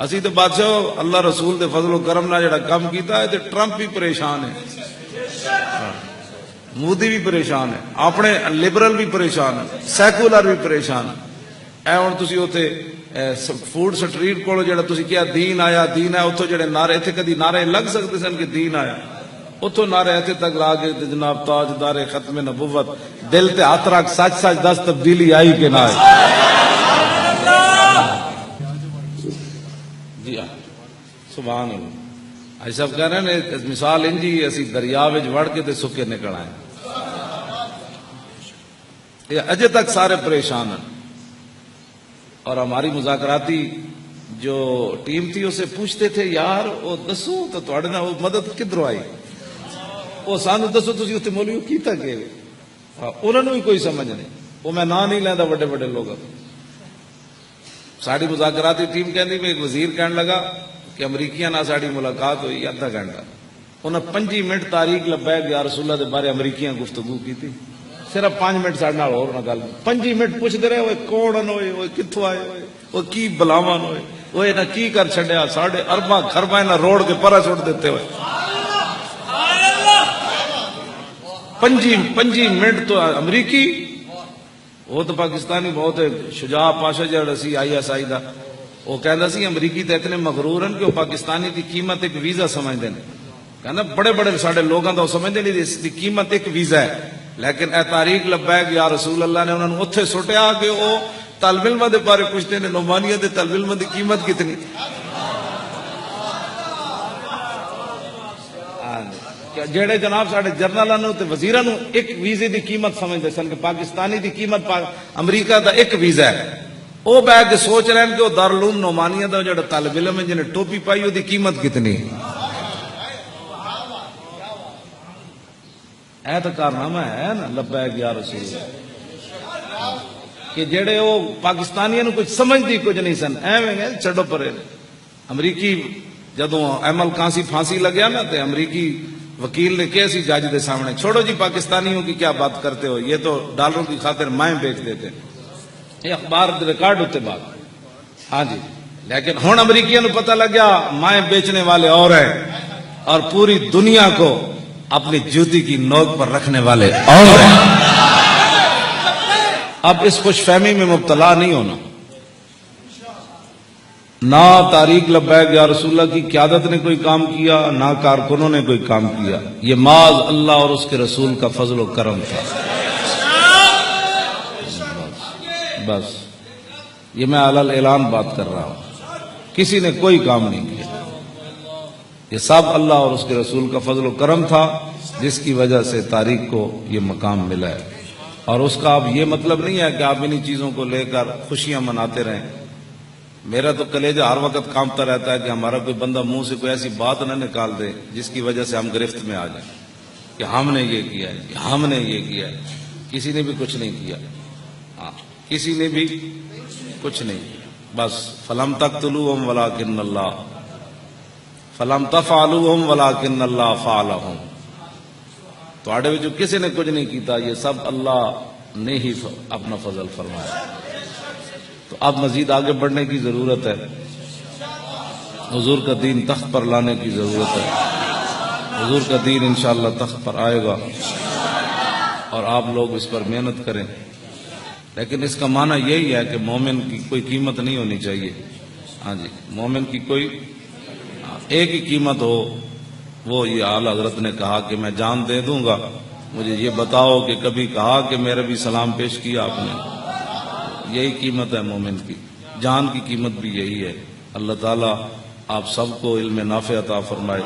اسی تو بادشاہ اللہ رسول دے فضل و کرم نال جڑا کام کیتا ہے تے ٹرمپ بھی پریشان ہے، مودی بھی پریشان ہے، اپنے لبرل بھی پریشان ہے، سیکولر بھی پریشان ہے۔ اے ہن تسی اوتے فوڈ سٹریٹ کول جڑا تسی کیا دین آیا دین آیا، اتھوں جڑے نعرے ایتھے کدی نعرے لگ سکتے سن کہ دین آیا، اتھوں نعرے ایتھے تک لا کے جناب تاجدار ختم نبوت دل تے ہاتھ رکھ سچ سچ دس تبدیلی آئی کہ نہ آئی؟ جی ہاں سبحان اللہ۔ ایسا کہہ رہے ہیں مثال انجی اسی دریا وچ وڑ کے تے سکے نکل آئے، یہ اجے تک سارے پریشان ہیں۔ اور ہماری مذاکراتی جو ٹیم تھی اسے پوچھتے تھے یار وہ دسو تو تواڈے نال وہ مدد کدھروں آئی، وہ سانو دسو تسی اوتھے مولوی کیتا کہ انہوں نے بھی کوئی سمجھ نہیں، وہ میں نام نہیں لیندا بڑے بڑے لوگوں کو۔ ساری مذاکراتی ٹیم کہندی میں ایک وزیر کہنے لگا کہ امریکیاں نال ساری ملاقات ہوئی آدھا گھنٹہ، انہیں 5 منٹ تاریخ لبیک یا رسول اللہ دے بارے امریکیاں گفتگو کی تھی، صرف 5 منٹ سارے نال اور نہ گل 5 منٹ پوچھتے رہے وہ کون ہوئے وہ کتوں آئے ہوئے وہ کی بلاواں ہوئے وہ نہ کی کر چھڈیا، ساڑھے ارباں خرباں نہ روڑ کے پرا چھوڑ دیتے ہوئے 5 منٹ تو امریکی وہ تو پاکستانی بہت شجاع پاشا جڑا سی ISI دا، وہ کہندا سی امریکی تے اتنے مغرور ہیں کہ وہ پاکستانی دی قیمت ایک ویزا سمجھدے ہیں، کہندا بڑے بڑے ساڈے لوگاں دا سمجھدے نہیں اس دی قیمت ایک ویزا ہے، لیکن اے تاریخ لبیک یا رسول اللہ نے انہوں نے اتھے سٹیا کہ وہ طالب علم دے بارے پوچھتے ہیں نعمانیہ دے طالب علم دی قیمت کتنی، جڑے جناب ساڈے جرنلاں تے وزیراں نو ایک ویزے دی قیمت سمجھدے سن کہ پاکستانی دی قیمت امریکہ دا ایک ویزا ہے، وہ بیٹھ کے سوچ رہے ہیں کہ وہ دارالعلوم نعمانیہ دا جڑا طالب علم ہے جنہیں ٹوپی پائی وہ دی قیمت کتنی ہے۔ تو کارنامہ ہے نا لبیک یا رسول اللہ کہ جڑے وہ پاکستانیوں کچھ سمجھدی کچھ نہیں سن، ایویں گئے چھڈو پرے۔ امریکی جدوں احمد کانسی پھانسی لگیا نا تے امریکی وکیل نے کہا سی جج دے سامنے چھوڑو جی پاکستانیوں کی کیا بات کرتے ہو، یہ تو ڈالروں کی خاطر مائیں بیچ دیتے، یہ اخبار ریکارڈ ہوتے بات، ہاں جی، لیکن ہن امریکیوں کو پتہ لگ گیا مائیں بیچنے والے اور ہیں اور پوری دنیا کو اپنی جوتی کی نوک پر رکھنے والے اور ہیں۔ اب اس خوش فہمی میں مبتلا نہیں ہونا، نہ تاریخ لبیک یا رسول اللہ کی قیادت نے کوئی کام کیا، نہ کارکنوں نے کوئی کام کیا، یہ معاذ اللہ اور اس کے رسول کا فضل و کرم تھا۔ بس یہ میں علل اعلان بات کر رہا ہوں، کسی نے کوئی کام نہیں کیا، یہ سب اللہ اور اس کے رسول کا فضل و کرم تھا جس کی وجہ سے تاریخ کو یہ مقام ملا ہے۔ اور اس کا اب یہ مطلب نہیں ہے کہ آپ انہی چیزوں کو لے کر خوشیاں مناتے رہیں۔ میرا تو کلیجہ ہر وقت کانپتا رہتا ہے کہ ہمارا کوئی بندہ منہ سے کوئی ایسی بات نہ نکال دے جس کی وجہ سے ہم گرفت میں آ جائیں کہ ہم نے یہ کیا ہے، کہ ہم نے یہ کیا ہے۔ کسی نے بھی کچھ نہیں کیا، کسی نے بھی کچھ نہیں کیا، بس فلم تقتلوہم ولکن اللہ فلم تفعلوہم ولکن اللہ فعلہم، تو آڑے جو کسی نے کچھ نہیں کیتا، یہ سب اللہ نے ہی اپنا فضل فرمایا۔ تو اب مزید آگے بڑھنے کی ضرورت ہے، حضور کا دین تخت پر لانے کی ضرورت ہے، حضور کا دین انشاءاللہ تخت پر آئے گا اور آپ لوگ اس پر محنت کریں، لیکن اس کا معنی یہی ہے کہ مومن کی کوئی قیمت نہیں ہونی چاہیے۔ ہاں جی، مومن کی کوئی ایک ہی قیمت ہو، وہ یہ اعلی حضرت نے کہا کہ میں جان دے دوں گا، مجھے یہ بتاؤ کہ کبھی کہا کہ میرے بھی سلام پیش کیا آپ نے، یہی قیمت ہے مومن کی، جان کی قیمت بھی یہی ہے۔ اللہ تعالیٰ آپ سب کو علم نافع عطا فرمائے۔